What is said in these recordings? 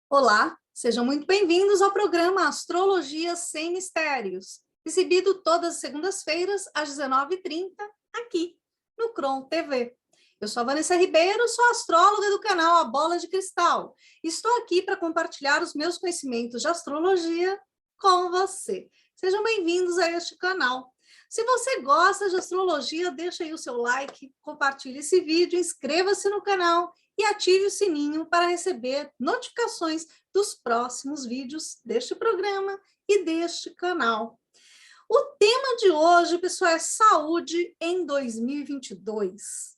Olá, sejam muito bem-vindos ao programa Astrologia Sem Mistérios, exibido todas as segundas-feiras às 19h30, aqui no Cron TV. Eu sou a Vanessa Ribeiro, sou astróloga do canal A Bola de Cristal. Estou aqui para compartilhar os meus conhecimentos de astrologia com você. Sejam bem-vindos a este canal. Se você gosta de astrologia, deixa aí o seu like, compartilhe esse vídeo, inscreva-se no canal e ative o sininho para receber notificações dos próximos vídeos deste programa e deste canal. O tema de hoje, pessoal, é saúde em 2022.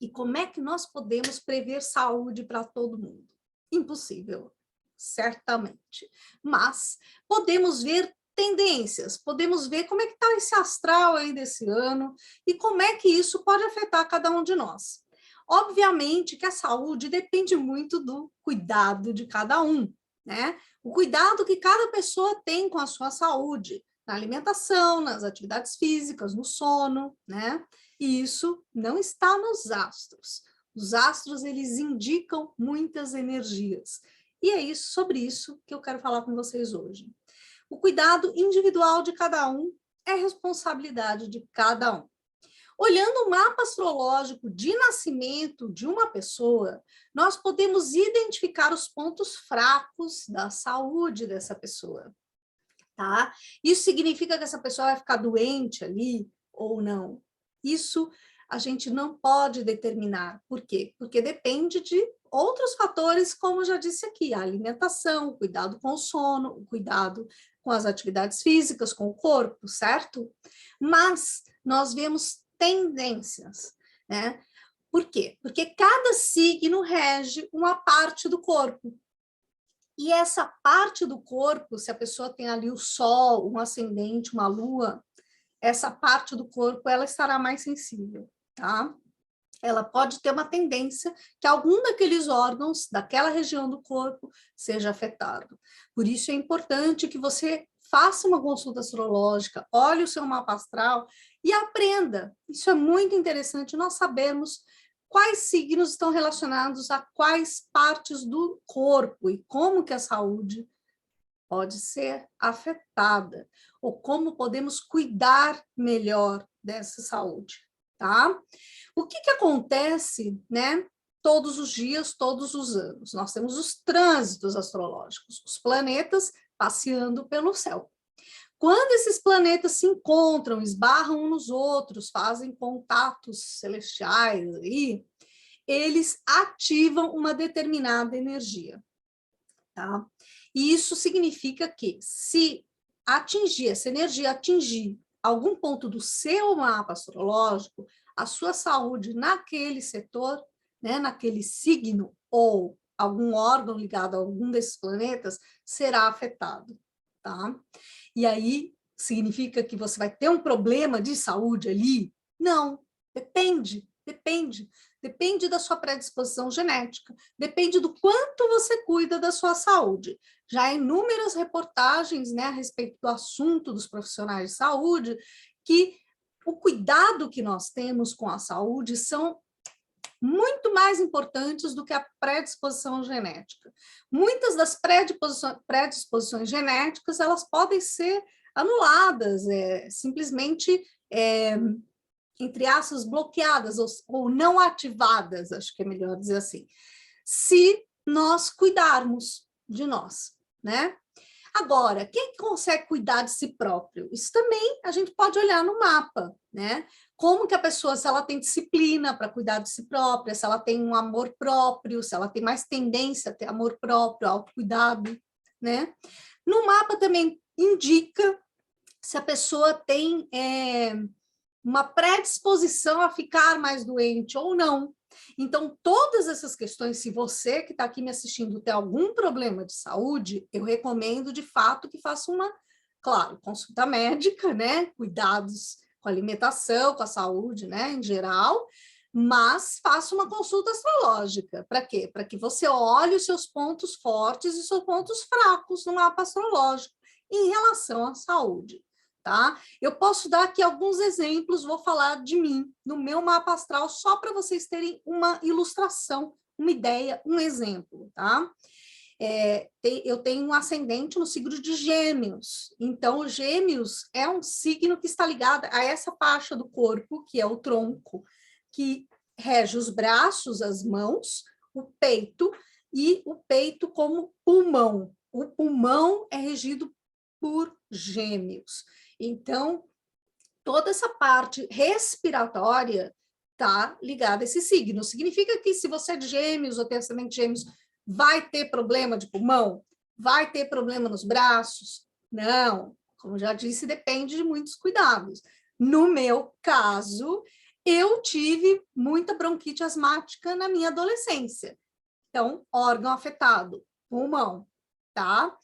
E como é que nós podemos prever saúde para todo mundo? Impossível, certamente. Mas podemos ver tendências, podemos ver como é que está esse astral aí desse ano e como é que isso pode afetar cada um de nós. Obviamente que a saúde depende muito do cuidado de cada um, né? O cuidado que cada pessoa tem com a sua saúde, na alimentação, nas atividades físicas, no sono, né? E isso não está nos astros. Os astros, eles indicam muitas energias. E é isso, sobre isso que eu quero falar com vocês hoje. O cuidado individual de cada um é responsabilidade de cada um. Olhando o mapa astrológico de nascimento de uma pessoa, nós podemos identificar os pontos fracos da saúde dessa pessoa, tá? Isso significa que essa pessoa vai ficar doente ali ou não? Isso a gente não pode determinar. Por quê? Porque depende de outros fatores, como eu já disse aqui, a alimentação, o cuidado com o sono, o cuidado com as atividades físicas, com o corpo, certo? Mas nós vemos tendências, né? Por quê? Porque cada signo rege uma parte do corpo. E essa parte do corpo, se a pessoa tem ali o sol, um ascendente, uma lua, essa parte do corpo, ela estará mais sensível, tá? Ela pode ter uma tendência que algum daqueles órgãos, daquela região do corpo, seja afetado. Por isso é importante que você faça uma consulta astrológica, olhe o seu mapa astral e aprenda. Isso é muito interessante, nós sabemos quais signos estão relacionados a quais partes do corpo e como que a saúde pode ser afetada, ou como podemos cuidar melhor dessa saúde, tá? O que acontece, né, todos os dias, todos os anos? Nós temos os trânsitos astrológicos, os planetas passeando pelo céu. Quando esses planetas se encontram, esbarram uns nos outros, fazem contatos celestiais aí, eles ativam uma determinada energia, tá? E isso significa que se essa energia atingir algum ponto do seu mapa astrológico, a sua saúde naquele setor, né, naquele signo ou algum órgão ligado a algum desses planetas será afetado, tá? E aí significa que você vai ter um problema de saúde ali? Não, depende da sua predisposição genética, depende do quanto você cuida da sua saúde. Já há inúmeras reportagens, né, a respeito do assunto dos profissionais de saúde, que o cuidado que nós temos com a saúde são muito mais importantes do que a predisposição genética. Muitas das predisposições genéticas, elas podem ser anuladas, simplesmente, entre aspas, bloqueadas ou não ativadas, acho que é melhor dizer assim, se nós cuidarmos de nós, né? Agora, quem consegue cuidar de si próprio? Isso também a gente pode olhar no mapa, né? Como que a pessoa, se ela tem disciplina para cuidar de si própria, se ela tem um amor próprio, se ela tem mais tendência a ter amor próprio, autocuidado, né? No mapa também indica se a pessoa tem uma predisposição a ficar mais doente ou não. Então, todas essas questões, se você que está aqui me assistindo tem algum problema de saúde, eu recomendo de fato que faça uma, claro, consulta médica, né? Cuidados com a alimentação, com a saúde, né? Em geral, mas faça uma consulta astrológica. Para quê? Para que você olhe os seus pontos fortes e seus pontos fracos no mapa astrológico em relação à saúde. Tá? Eu posso dar aqui alguns exemplos, vou falar de mim, no meu mapa astral, só para vocês terem uma ilustração, uma ideia, um exemplo, tá? Eu tenho um ascendente no signo de Gêmeos. Então, Gêmeos é um signo que está ligado a essa faixa do corpo, que é o tronco, que rege os braços, as mãos, o peito, e o peito como pulmão. O pulmão é regido por Gêmeos. Então, toda essa parte respiratória está ligada a esse signo. Significa que se você é de Gêmeos ou tem ascendente de Gêmeos, vai ter problema de pulmão? Vai ter problema nos braços? Não, como já disse, depende de muitos cuidados. No meu caso, eu tive muita bronquite asmática na minha adolescência. Então, órgão afetado, pulmão, tá?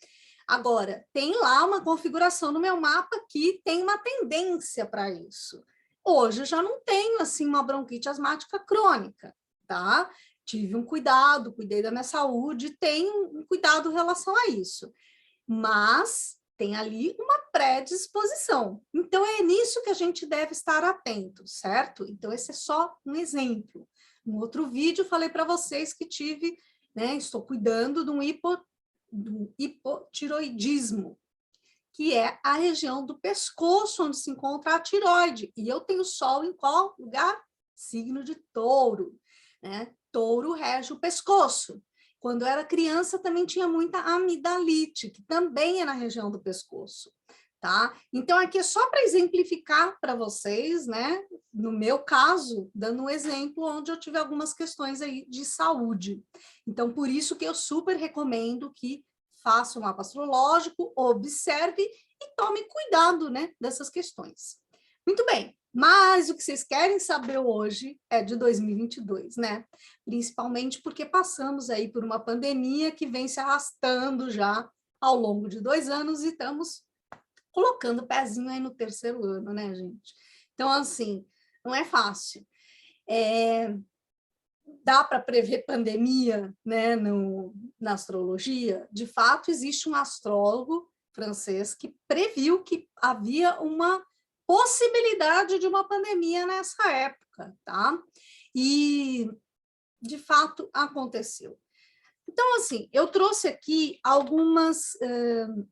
Agora, tem lá uma configuração no meu mapa que tem uma tendência para isso. Hoje eu já não tenho, assim, uma bronquite asmática crônica, tá? Tive um cuidado, cuidei da minha saúde, tenho um cuidado em relação a isso. Mas tem ali uma predisposição. Então, é nisso que a gente deve estar atento, certo? Então, esse é só um exemplo. No outro vídeo, eu falei para vocês que tive, né, estou cuidando de um hipotiroidismo, que é a região do pescoço onde se encontra a tiroide. E eu tenho sol em qual lugar? Signo de touro, né? Touro rege o pescoço. Quando eu era criança, também tinha muita amidalite, que também é na região do pescoço, tá? Então, aqui é só para exemplificar para vocês, né? No meu caso, dando um exemplo onde eu tive algumas questões aí de saúde. Então, por isso que eu super recomendo que faça um mapa astrológico, observe e tome cuidado, né, dessas questões. Muito bem, mas o que vocês querem saber hoje é de 2022, né? Principalmente porque passamos aí por uma pandemia que vem se arrastando já ao longo de 2 anos e estamos colocando o pezinho aí no 3º ano, né, gente? Então, assim, não é fácil. Dá para prever pandemia, né, na astrologia? De fato, existe um astrólogo francês que previu que havia uma possibilidade de uma pandemia nessa época, tá? E, de fato, aconteceu. Então, assim, eu trouxe aqui algumas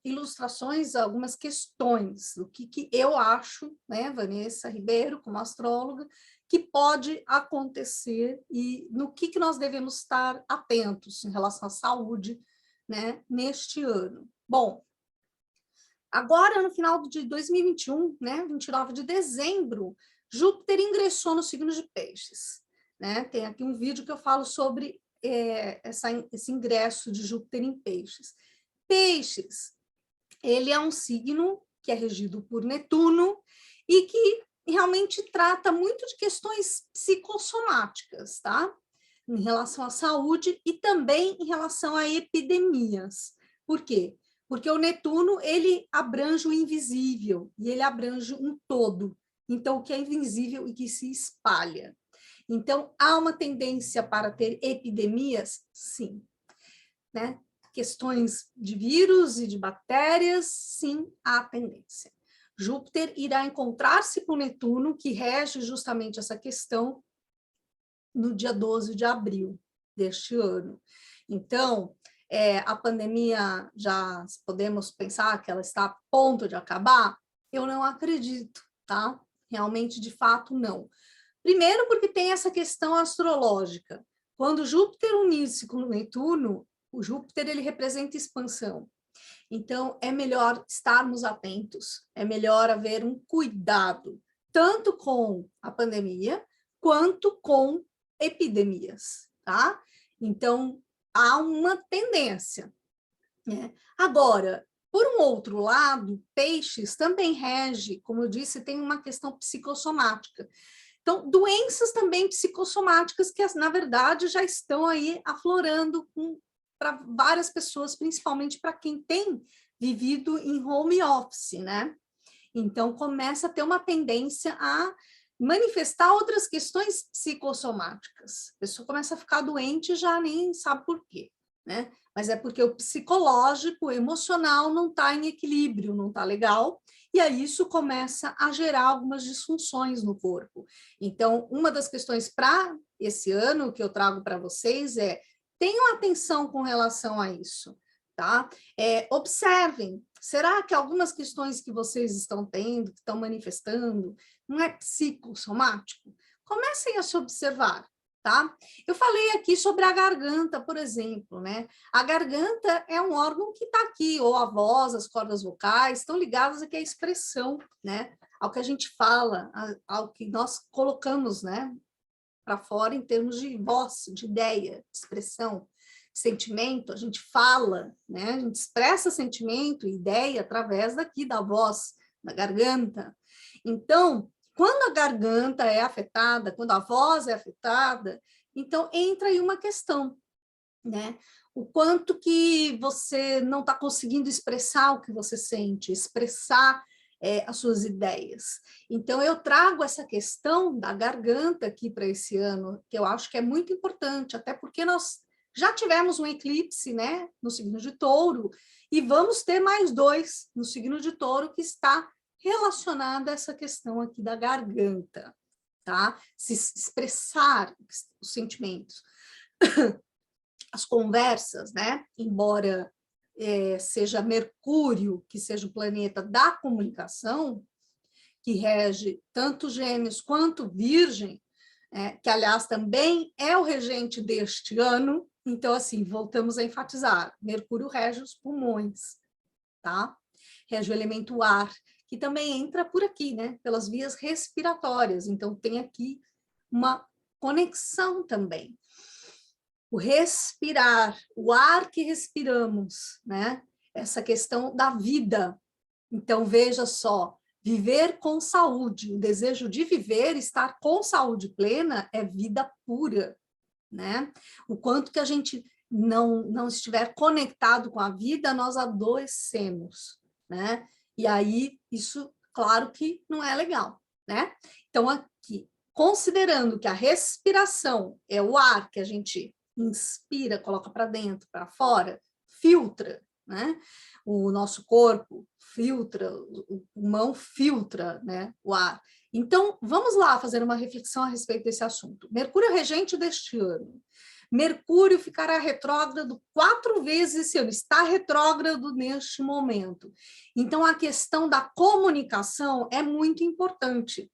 ilustrações, algumas questões do que eu acho, né, Vanessa Ribeiro, como astróloga, que pode acontecer e no que nós devemos estar atentos em relação à saúde, né, neste ano. Bom, agora, no final de 2021, né, 29 de dezembro, Júpiter ingressou no signo de Peixes, né? Tem aqui um vídeo que eu falo sobre esse ingresso de Júpiter em Peixes. Peixes, ele é um signo que é regido por Netuno e que realmente trata muito de questões psicossomáticas, tá? Em relação à saúde e também em relação a epidemias. Por quê? Porque o Netuno, ele abrange o invisível e ele abrange um todo. Então, o que é invisível e que se espalha. Então, há uma tendência para ter epidemias? Sim. Né? Questões de vírus e de bactérias? Sim, há tendência. Júpiter irá encontrar-se com Netuno, que rege justamente essa questão, no dia 12 de abril deste ano. Então, a pandemia, já podemos pensar que ela está a ponto de acabar? Eu não acredito, tá? Realmente, de fato, não. Primeiro, porque tem essa questão astrológica. Quando Júpiter unir-se com Netuno, o Júpiter ele representa expansão. Então, é melhor estarmos atentos, é melhor haver um cuidado, tanto com a pandemia, quanto com epidemias, tá? Então, há uma tendência, né? Agora, por um outro lado, Peixes também rege, como eu disse, tem uma questão psicossomática. Então, doenças também psicossomáticas que, na verdade, já estão aí aflorando para várias pessoas, principalmente para quem tem vivido em home office, né? Então, começa a ter uma tendência a manifestar outras questões psicossomáticas. A pessoa começa a ficar doente e já nem sabe por quê, né? Mas é porque o psicológico, o emocional não está em equilíbrio, não está legal, e aí isso começa a gerar algumas disfunções no corpo. Então, uma das questões para esse ano, que eu trago para vocês é: tenham atenção com relação a isso, tá? Observem, será que algumas questões que vocês estão tendo, que estão manifestando, não é psicossomático? Comecem a se observar, tá? Eu falei aqui sobre a garganta, por exemplo, né? A garganta é um órgão que está aqui, ou a voz, as cordas vocais, estão ligadas aqui à expressão, né? Ao que a gente fala, ao que nós colocamos, né? Para fora em termos de voz, de ideia, de expressão, de sentimento, a gente fala, né? A gente expressa sentimento e ideia através daqui da voz, da garganta. Então, quando a garganta é afetada, quando a voz é afetada, então entra aí uma questão, né? O quanto que você não está conseguindo expressar o que você sente, expressar as suas ideias. Então, eu trago essa questão da garganta aqui para esse ano, que eu acho que é muito importante, até porque nós já tivemos um eclipse, né, no signo de Touro, e vamos ter mais 2 no signo de Touro, que está relacionado a essa questão aqui da garganta, tá? Se expressar os sentimentos. As conversas, né? Embora seja Mercúrio, que seja o planeta da comunicação, que rege tanto Gêmeos quanto Virgem, que, aliás, também é o regente deste ano. Então, assim, voltamos a enfatizar, Mercúrio rege os pulmões, tá? Rege o elemento ar, que também entra por aqui, né? Pelas vias respiratórias. Então, tem aqui uma conexão também. O respirar, o ar que respiramos, né? Essa questão da vida. Então, veja só, viver com saúde, o desejo de viver, estar com saúde plena, é vida pura, né? O quanto que a gente não estiver conectado com a vida, nós adoecemos, né? E aí, isso, claro que não é legal, né? Então, aqui, considerando que a respiração é o ar que a gente inspira, coloca para dentro, para fora, filtra, né? O nosso corpo filtra, o pulmão filtra, né, o ar. Então, vamos lá fazer uma reflexão a respeito desse assunto. Mercúrio é regente deste ano. Mercúrio ficará retrógrado 4 vezes esse ano, está retrógrado neste momento. Então, a questão da comunicação é muito importante,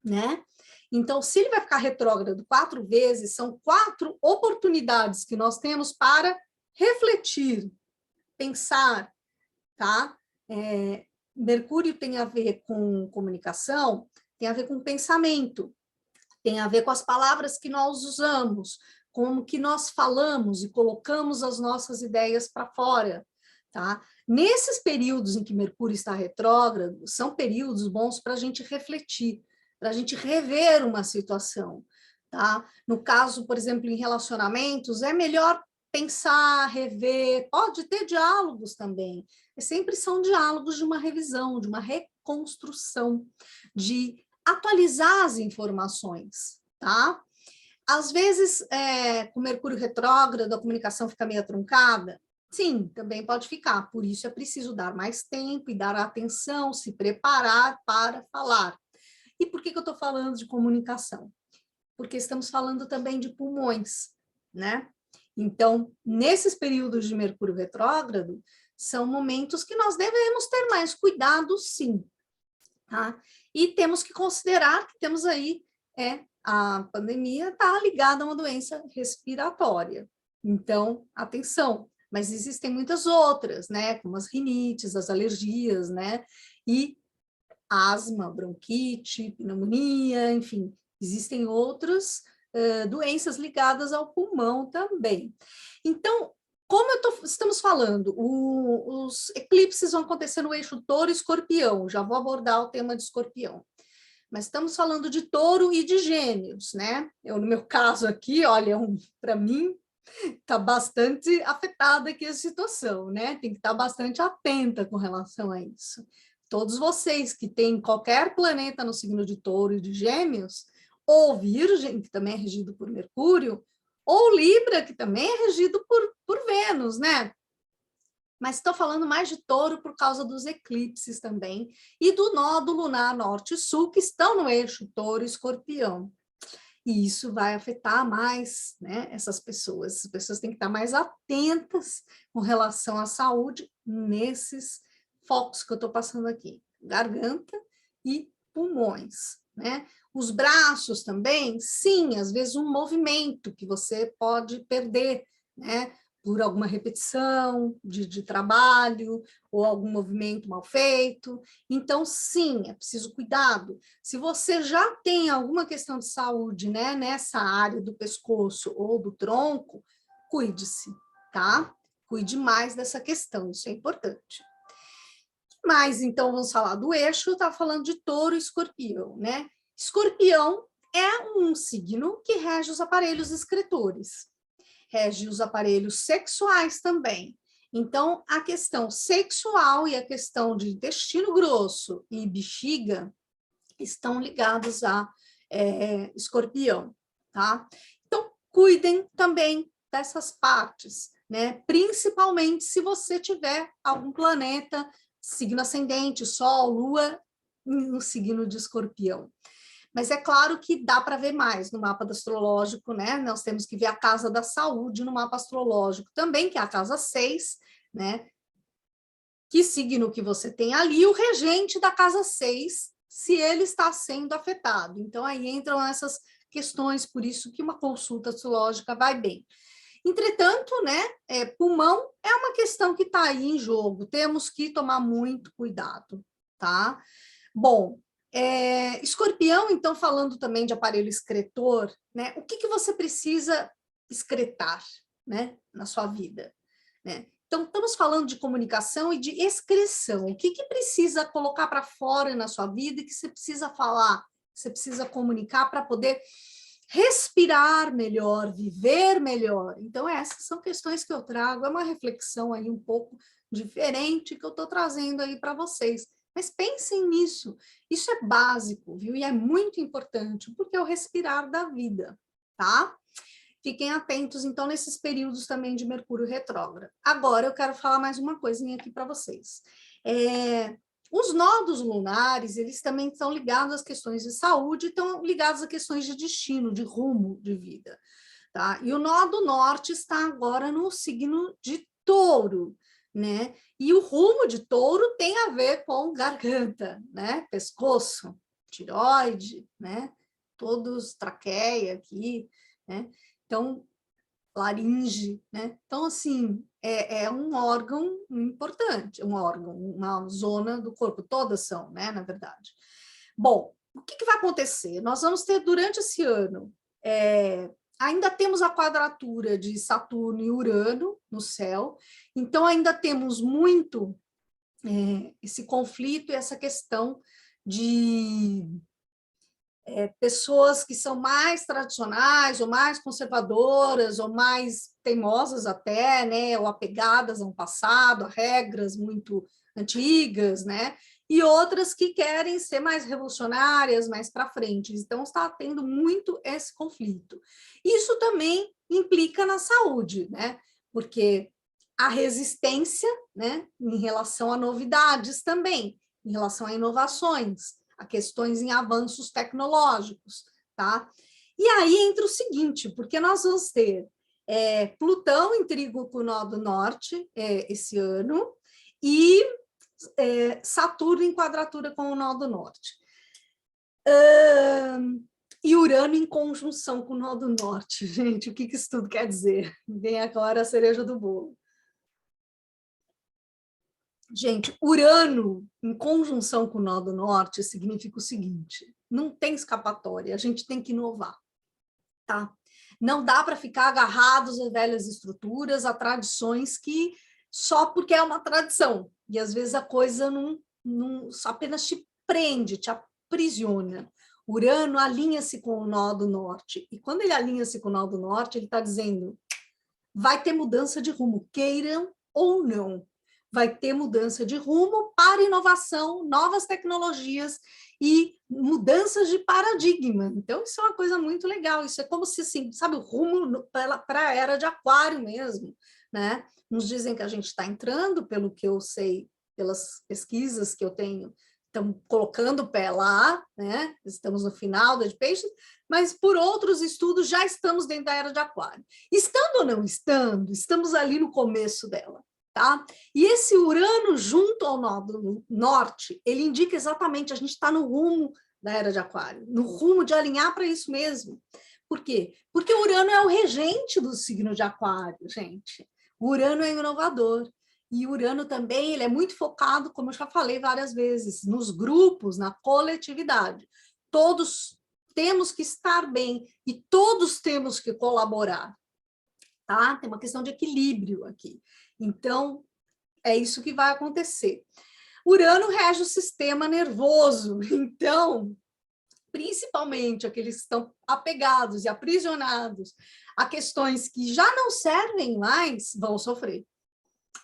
né? Então, se ele vai ficar retrógrado 4 vezes, são 4 oportunidades que nós temos para refletir, pensar, tá? Mercúrio tem a ver com comunicação, tem a ver com pensamento, tem a ver com as palavras que nós usamos, como que nós falamos e colocamos as nossas ideias para fora, tá? Nesses períodos em que Mercúrio está retrógrado, são períodos bons para a gente refletir, para a gente rever uma situação, tá? No caso, por exemplo, em relacionamentos, é melhor pensar, rever, pode ter diálogos também, sempre são diálogos de uma revisão, de uma reconstrução, de atualizar as informações, tá? Às vezes, com Mercúrio retrógrado, a comunicação fica meio truncada. Sim, também pode ficar. Por isso é preciso dar mais tempo e dar atenção, se preparar para falar. E por que eu estou falando de comunicação? Porque estamos falando também de pulmões, né? Então, nesses períodos de Mercúrio retrógrado, são momentos que nós devemos ter mais cuidado, sim. Tá? E temos que considerar que temos aí a pandemia está ligada a uma doença respiratória. Então, atenção. Mas existem muitas outras, né? Como as rinites, as alergias, né? E asma, bronquite, pneumonia, enfim, existem outras doenças ligadas ao pulmão também. Então, como estamos falando, os eclipses vão acontecer no eixo Touro e Escorpião, já vou abordar o tema de Escorpião. Mas estamos falando de Touro e de Gêmeos, né? Eu, no meu caso aqui, olha, para mim, está bastante afetada aqui a situação, né? Tem que estar bastante atenta com relação a isso. Todos vocês que têm qualquer planeta no signo de Touro e de Gêmeos, ou Virgem, que também é regido por Mercúrio, ou Libra, que também é regido por Vênus, né? Mas estou falando mais de Touro por causa dos eclipses também, e do nó do lunar norte e sul, que estão no eixo Touro e Escorpião. e isso vai afetar mais, né, essas pessoas. As pessoas têm que estar mais atentas com relação à saúde nesses focos que eu estou passando aqui, garganta e pulmões, né? Os braços também, sim, às vezes um movimento que você pode perder, né? Por alguma repetição de trabalho, ou algum movimento mal feito. Então, sim, é preciso cuidado. Se você já tem alguma questão de saúde, né, nessa área do pescoço ou do tronco, cuide-se, tá? Cuide mais dessa questão, isso é importante. Mas, então, vamos falar do eixo, tá falando de touro e escorpião, né? Escorpião é um signo que rege os aparelhos excretores, rege os aparelhos sexuais também. Então, a questão sexual e a questão de intestino grosso e bexiga estão ligados a escorpião, tá? Então, cuidem também dessas partes, né? Principalmente se você tiver algum planeta, signo ascendente, Sol, Lua, no signo de escorpião. Mas é claro que dá para ver mais no mapa astrológico, né? Nós temos que ver a casa da saúde no mapa astrológico também, que é a casa 6, né? Que signo que você tem ali, o regente da casa 6, se ele está sendo afetado. Então, aí entram essas questões, por isso que uma consulta astrológica vai bem. Entretanto, né, pulmão é uma questão que está aí em jogo, temos que tomar muito cuidado, tá? Bom, escorpião, então, falando também de aparelho excretor, né, o que você precisa excretar, né, na sua vida, né? Então, estamos falando de comunicação e de excreção. O que precisa colocar para fora na sua vida e que você precisa falar, você precisa comunicar para poder respirar melhor, viver melhor. Então, essas são questões que eu trago, é uma reflexão aí um pouco diferente que eu estou trazendo aí para vocês. Mas pensem nisso, isso é básico, viu? E é muito importante, porque é o respirar da vida, tá? Fiquem atentos, então, nesses períodos também de Mercúrio retrógrado. Agora, eu quero falar mais uma coisinha aqui para vocês. Os nodos lunares, eles também estão ligados às questões de saúde, estão ligados a questões de destino, de rumo de vida, tá? E o nó do norte está agora no signo de touro, né? E o rumo de touro tem a ver com garganta, né? Pescoço, tireoide, né? Todos, traqueia aqui, né? Então, laringe, né? Então, assim, é um órgão importante, um órgão, uma zona do corpo, todas são, né, na verdade. Bom, o que vai acontecer? Nós vamos ter, durante esse ano, ainda temos a quadratura de Saturno e Urano no céu, então ainda temos muito esse conflito e essa questão de pessoas que são mais tradicionais, ou mais conservadoras, ou mais teimosas até, né, ou apegadas a um passado, a regras muito antigas, né, e outras que querem ser mais revolucionárias, mais para frente. Então, está tendo muito esse conflito. Isso também implica na saúde, né, porque a resistência, né, em relação a novidades também, em relação a inovações, a questões em avanços tecnológicos, tá? E aí entra o seguinte, porque nós vamos ter Plutão em trígono com o nó do norte esse ano e Saturno em quadratura com o nó do norte. E Urano em conjunção com o nó do norte. Gente, o que isso tudo quer dizer? Vem agora a cereja do bolo. Gente, Urano em conjunção com o nó do norte significa o seguinte: não tem escapatória, a gente tem que inovar, tá? Não dá para ficar agarrados a velhas estruturas, a tradições que só porque é uma tradição, e às vezes a coisa não apenas te prende, te aprisiona. Urano alinha-se com o nó do norte, e quando ele alinha-se com o nó do norte, ele está dizendo: vai ter mudança de rumo, queiram ou não. Vai ter mudança de rumo para inovação, novas tecnologias e mudanças de paradigma. Então, isso é uma coisa muito legal. Isso é como se, assim, sabe, o rumo para a era de aquário mesmo, né? Uns dizem que a gente está entrando, pelo que eu sei, pelas pesquisas que eu tenho estamos colocando o pé lá, né? Estamos no final da de peixes, mas por outros estudos já estamos dentro da era de aquário. Estando ou não estando, estamos ali no começo dela, tá? E esse Urano junto ao nódulo norte, ele indica exatamente, a gente está no rumo da era de aquário, no rumo de alinhar para isso mesmo. Por quê? Porque o Urano é o regente do signo de aquário, gente. O Urano é inovador. E Urano também, ele é muito focado, como eu já falei várias vezes, nos grupos, na coletividade. Todos temos que estar bem e todos temos que colaborar, tá? Tem uma questão de equilíbrio aqui. Então, é isso que vai acontecer. Urano rege o sistema nervoso, então, principalmente aqueles que estão apegados e aprisionados a questões que já não servem mais, vão sofrer.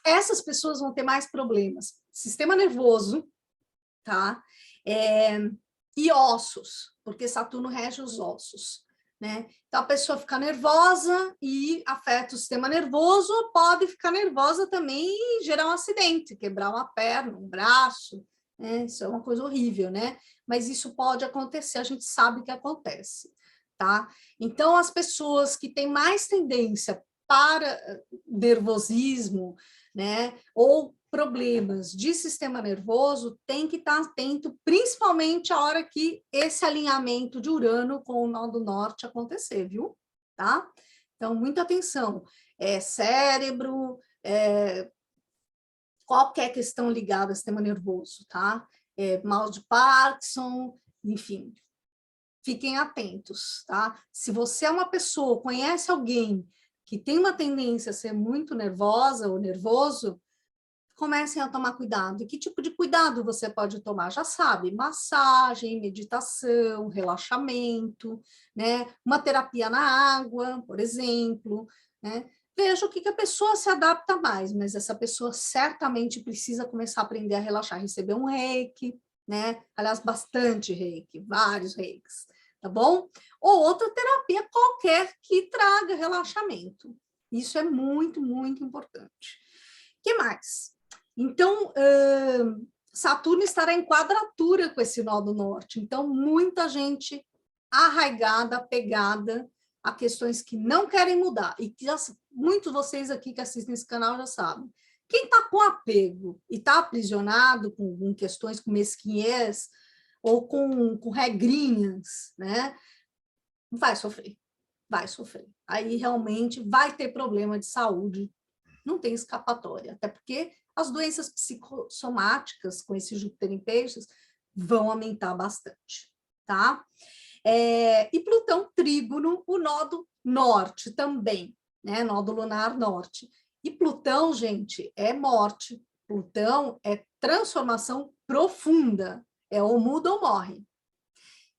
Essas pessoas vão ter mais problemas. Sistema nervoso, tá? E ossos, porque Saturno rege os ossos, né? Então, a pessoa fica nervosa e afeta o sistema nervoso, ou pode ficar nervosa também e gerar um acidente, quebrar uma perna, um braço, né? Isso é uma coisa horrível, né? Mas isso pode acontecer, a gente sabe que acontece, tá? Então, as pessoas que têm mais tendência para nervosismo, né? Ou problemas de sistema nervoso, tem que estar atento, principalmente a hora que esse alinhamento de Urano com o nó do norte acontecer, viu? Tá? Então, muita atenção. Cérebro, qualquer questão ligada ao sistema nervoso, tá? Mal de Parkinson, enfim. Fiquem atentos, tá? Se você é uma pessoa, conhece alguém que tem uma tendência a ser muito nervosa ou nervoso, comecem a tomar cuidado. E que tipo de cuidado você pode tomar? Já sabe, massagem, meditação, relaxamento, né? Uma terapia na água, por exemplo, né? Veja o que a pessoa se adapta mais, mas essa pessoa certamente precisa começar a aprender a relaxar, receber um reiki, né? Aliás, bastante reiki, vários reikis, tá bom? Ou outra terapia qualquer que traga relaxamento. Isso é muito, muito importante. O que mais? Então, Saturno estará em quadratura com esse nó do norte. Então, muita gente arraigada, apegada a questões que não querem mudar. E que muitos de vocês aqui que assistem esse canal já sabem. Quem está com apego e está aprisionado com questões com mesquinhez ou com regrinhas, né, vai sofrer. Vai sofrer. Aí realmente vai ter problema de saúde. Não tem escapatória. Até porque as doenças psicossomáticas com esse Júpiter em peixes vão aumentar bastante, tá? E Plutão trígono, o nodo norte também, né? Nodo lunar norte. E Plutão, gente, é morte. Plutão é transformação profunda. É ou muda ou morre.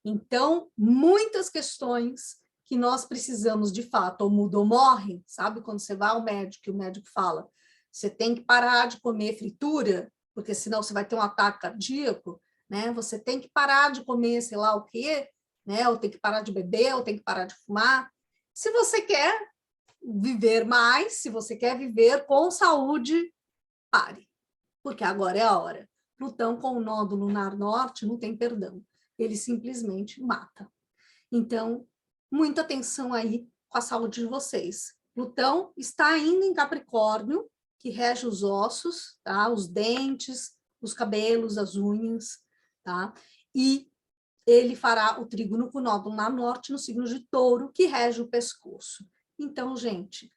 Então, muitas questões que nós precisamos, de fato, ou muda ou morre, sabe? Quando você vai ao médico e o médico fala, você tem que parar de comer fritura, porque senão você vai ter um ataque cardíaco, né? Você tem que parar de comer sei lá o quê, né? Ou tem que parar de beber, ou tem que parar de fumar. Se você quer viver mais, se você quer viver com saúde, pare, porque agora é a hora. Plutão com o nó do lunar norte não tem perdão, ele simplesmente mata. Então, muita atenção aí com a saúde de vocês. Plutão está ainda em Capricórnio, que rege os ossos, tá? Os dentes, os cabelos, as unhas, tá? E ele fará o trígono com o nódulo na norte, no signo de Touro, que rege o pescoço. Então, gente,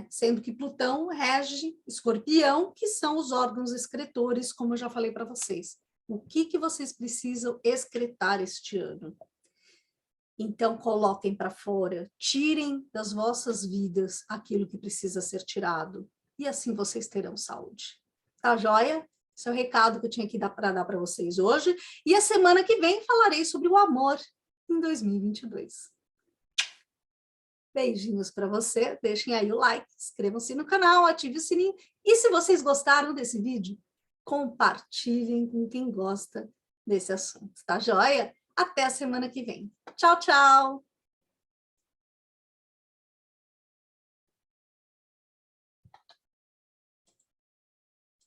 sendo que Plutão rege Escorpião, que são os órgãos excretores, como eu já falei para vocês. O que vocês precisam excretar este ano? Então, coloquem para fora, tirem das vossas vidas aquilo que precisa ser tirado, e assim vocês terão saúde. Tá joia? Esse é o recado que eu tinha que dar para vocês hoje, e a semana que vem falarei sobre o amor em 2022. Beijinhos para você, deixem aí o like, inscrevam-se no canal, ative o sininho, e se vocês gostaram desse vídeo, compartilhem com quem gosta desse assunto, tá joia? Até a semana que vem. Tchau, tchau!